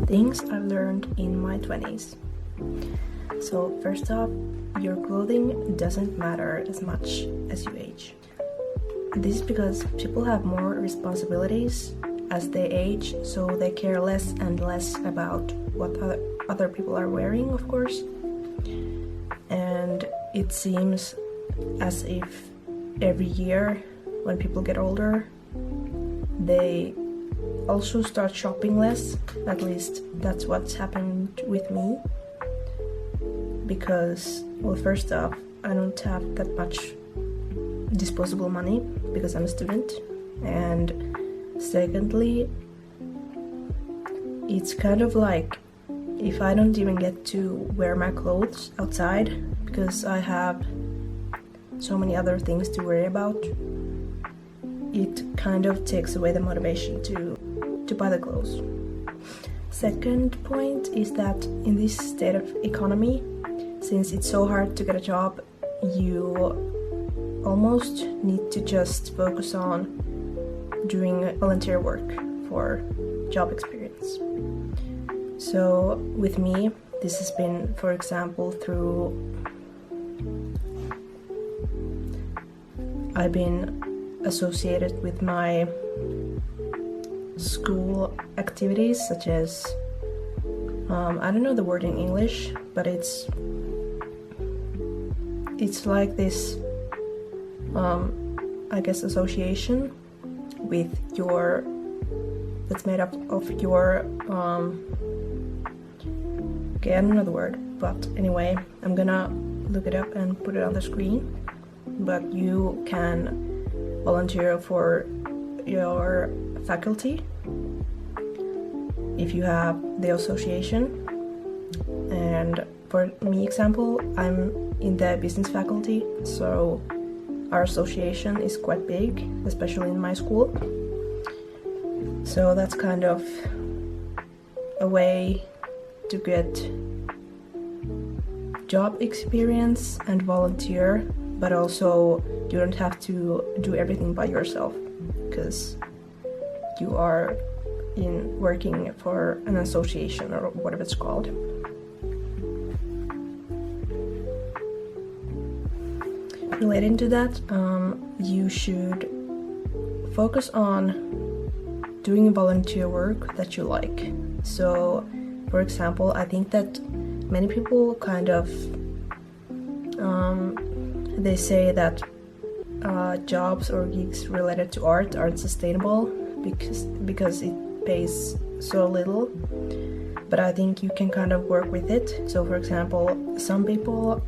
Things I've learned in my 20s. So first off, your clothing doesn't matter as much as you age. This is because people have more responsibilities as they age, so they care less and less about what other people are wearing, of course. And it seems as if every year when people get older, they also start shopping less. At least that's what's happened with me. Because, well, first off, I don't have that much disposable money because I'm a student. And secondly, it's kind of like if I don't even get to wear my clothes outside because I have so many other things to worry about, it kind of takes away the motivation to buy the clothes. Second point is that in this state of economy, since it's so hard to get a job, you almost need to just focus on doing volunteer work for job experience. So with me, this has been, for example, I've been associated with my school activities, such as I don't know the word in English, but it's like this I guess association with your that's made up of your okay, I don't know the word, but anyway, I'm gonna look it up and put it on the screen. But you can volunteer for your faculty if you have the association. And for me example, I'm in the business faculty, so our association is quite big, especially in my school. So that's kind of a way to get job experience and volunteer, but also you don't have to do everything by yourself because you are working for an association or whatever it's called. Relating to that, you should focus on doing volunteer work that you like. So, for example, I think that many people kind of they say that jobs or gigs related to art aren't sustainable because it pays so little. But I think you can kind of work with it. So, for example, some people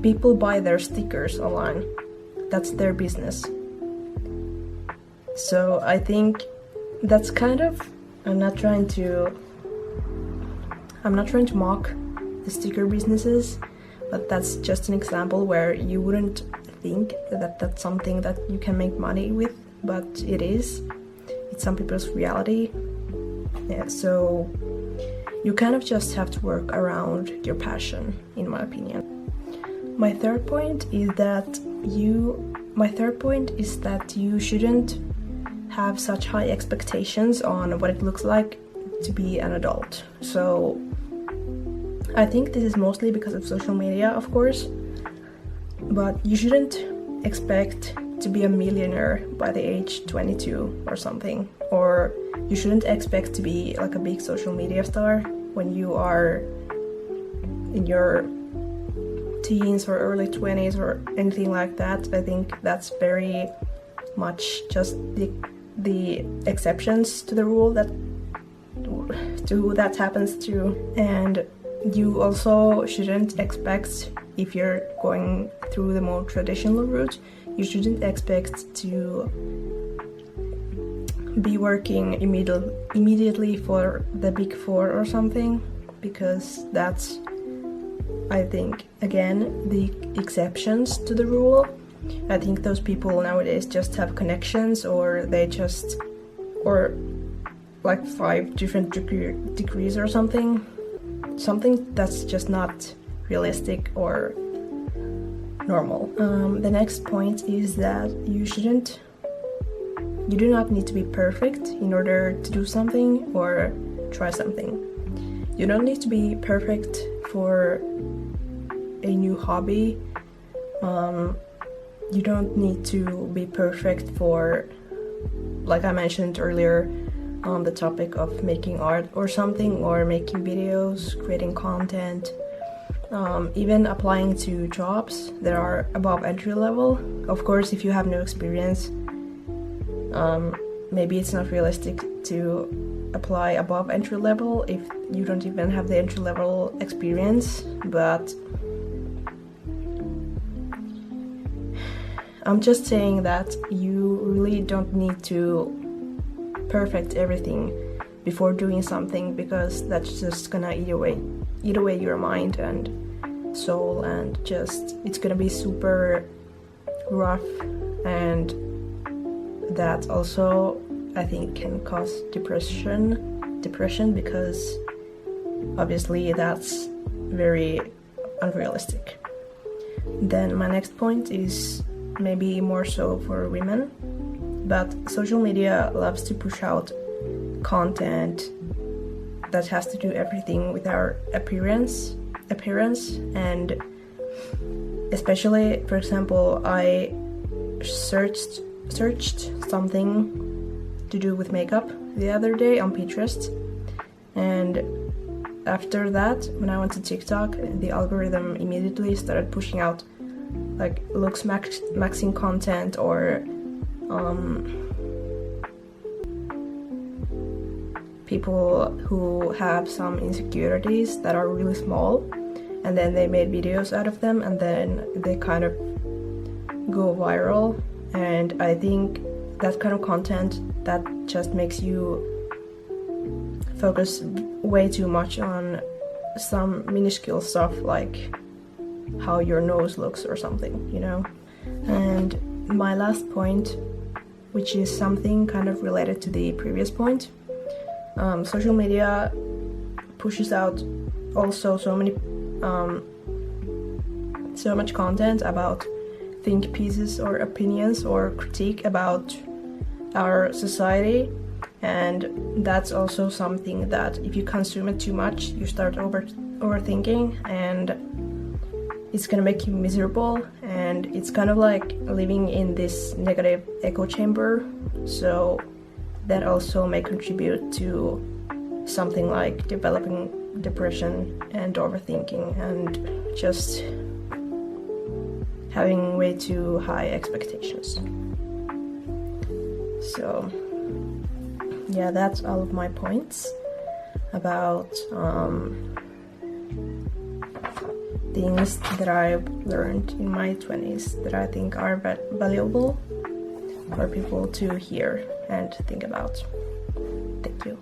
people buy their stickers online. That's their business. So I think that's kind of, I'm not trying to mock the sticker businesses, but that's just an example where you wouldn't think that that's something that you can make money with, but it is. It's some people's reality. Yeah, so you kind of just have to work around your passion, in my opinion. My third point is that you shouldn't have such high expectations on what it looks like to be an adult. So I think this is mostly because of social media, of course, but you shouldn't expect to be a millionaire by the age 22 or something, or you shouldn't expect to be like a big social media star when you are in your teens or early 20s or anything like that. I think that's very much just the exceptions to the rule that happens to. And you also shouldn't expect, if you're going through the more traditional route, you shouldn't expect to be working immediately for the Big Four or something, because that's, I think, again, the exceptions to the rule. I think those people nowadays just have connections, or like 5 different degrees or something that's just not realistic or normal. The next point is that you shouldn't You do not need to be perfect in order to do something or try something. You don't need to be perfect for a new hobby. You don't need to be perfect for, like I mentioned earlier, on the topic of making art or something, or making videos, creating content, even applying to jobs that are above entry level. Of course, if you have no experience, maybe it's not realistic to apply above entry level if you don't even have the entry level experience, but I'm just saying that you really don't need to perfect everything before doing something, because that's just gonna eat away your mind and soul, and just it's gonna be super rough, and that also I think can cause depression because obviously that's very unrealistic. Then my next point is maybe more so for women, but social media loves to push out content that has to do everything with our appearance, and especially, for example, I searched something to do with makeup the other day on Pinterest, and after that, when I went to TikTok, the algorithm immediately started pushing out like looks maxing content, or people who have some insecurities that are really small, and then they made videos out of them, and then they kind of go viral. And I think that kind of content that just makes you focus way too much on some minuscule stuff like how your nose looks or something, you know. And my last point, which is something kind of related to the previous point, social media pushes out also so much content about think pieces or opinions or critique about our society, and that's also something that if you consume it too much, you start overthinking, and it's gonna make you miserable, and it's kind of like living in this negative echo chamber. So that also may contribute to something like developing depression and overthinking and just having way too high expectations. So yeah, that's all of my points about things that I've learned in my 20s that I think are valuable for people to hear and think about. Thank you.